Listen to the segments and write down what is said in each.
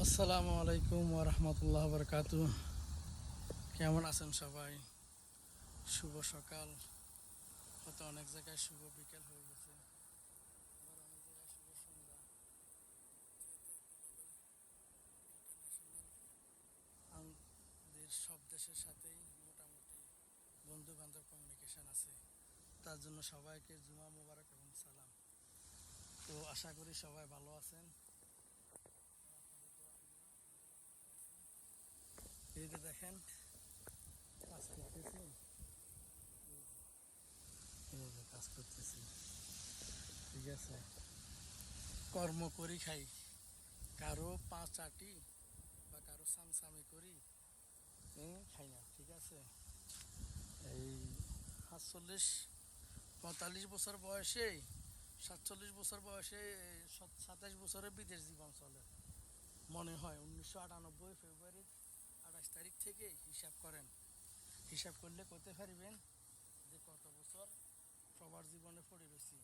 আসসালামু আলাইকুম ওয়া রাহমাতুল্লাহি ওয়া বারাকাতুহু। কেমন আছেন সবাই? শুভ সকাল। হয়তো অনেক জায়গায় শুভ বিকেল হয়ে গেছে, আবার অনেক জায়গায় শুভ সন্ধ্যা। যেহেতু গ্লোবাল ইন্টারন্যাশনাল আমাদের সব দেশের সাথেই মোটামুটি বন্ধু বান্ধব কমিউনিকেশন আছে, তার জন্য সবাইকে জুমা মোবারক এবং সালাম। তো আশা করি সবাই ভালো আছেন। আপনাদের দোয়া আমিও আলহামদুলিল্লাহ ভালো আছি। এই যে দেখেন কাজ করতেছি, এইভাবে কাজ করতেছি, ঠিক আছে। কর্ম করি খাই, কারো পাঁচ আটি বা কারো সামসামি করি খাই না, ঠিক আছে। এই 45-45 বছর বয়সে, 47 বছর বয়সে 27 বছরে বিদেশ জীবন চলে। মনে হয় 1998 ফেব্রুয়ারির 28 তারিখ থেকে হিসাব করেন। হিসাব করলে করতে পারিবেন যে কত বছর সবার জীবনে পড়ে রয়েছি।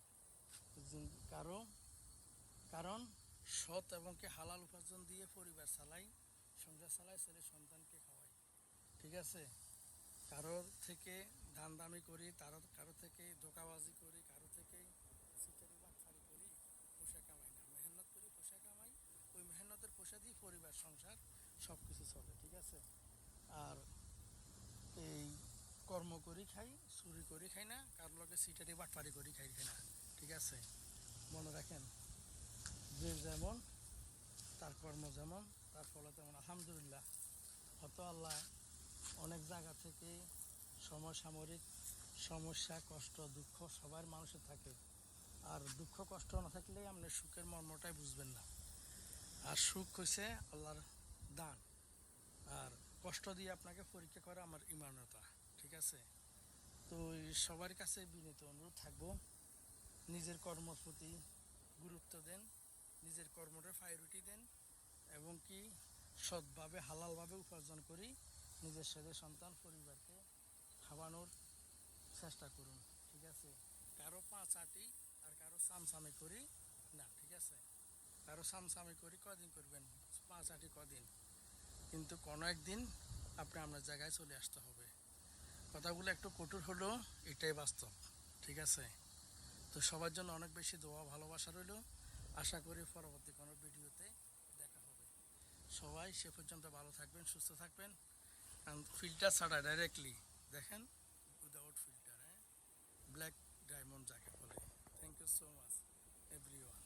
কারো কারণ সৎ এবং কি হালাল উপার্জন দিয়ে পরিবার চালাই, সংসার চালাই, ছেলে সন্তানকে খাওয়াই, ঠিক আছে। কারোর থেকে ধান দামি করি, কারো থেকে ধোকাবাজি করি, কারো থেকে সিটারি বাটফারি করি, পয়সা কামাই না, মেহনত করি, পয়সা কামাই। ওই মেহনতের পয়সা দিয়ে পরিবার সংসার সব কিছু চলে, ঠিক আছে। আর এই কর্ম করি খাই, চুরি করি খাই না, কারোর লগে সিটারি বাটফারি করি খাই না, ঠিক আছে। মনে রাখেন, যে যেমন তার কর্ম যেমন তার ফলে তেমন। আলহামদুলিল্লাহ, হয়তো আল্লাহ অনেক জায়গা থেকে সমসাময়িক সমস্যা, কষ্ট, দুঃখ সবার মানুষের থাকে। আর দুঃখ কষ্ট না থাকলে আপনি সুখের মর্মটাই বুঝবেন না। আর সুখ হয়েছে আল্লাহর দান, আর কষ্ট দিয়ে আপনাকে পরীক্ষা করে আমার ইমানতা, ঠিক আছে। তো সবার কাছে বিনীত অনুরোধ থাকবো, নিজের কর্মর প্রতি গুরুত্ব দেন, নিজের কর্মটা প্রায়োরিটি দেন, এবং কি সৎভাবে হালালভাবে উপার্জন করি নিজের সাথে সন্তান পরিবারকে খাওয়ানোর চেষ্টা করুন, ঠিক আছে। কারো পাঁচ আটি আর কারো সামসামি করি না, ঠিক আছে। কারো সামসামি করি কদিন করবেন, পাঁচ আটি কদিন, কিন্তু কোনো একদিন আপনি আপনার জায়গায় চলে আসতে হবে। কথাগুলো একটু কঠোর হলেও এটাই বাস্তব, ঠিক আছে। তো সবার জন্য অনেক বেশি দোয়া ভালোবাসা রইল। আশা করি পরবর্তী কোনো ভিডিওতে দেখা হবে। সবাই সে পর্যন্ত ভালো থাকবেন, সুস্থ থাকবেন। ফিল্টার ছাড়া ডাইরেক্টলি দেখেন, উইদাউট ফিল্টার, হ্যাঁ, ব্ল্যাক ডায়মন্ড যাকে বলে। Thank you so much everyone.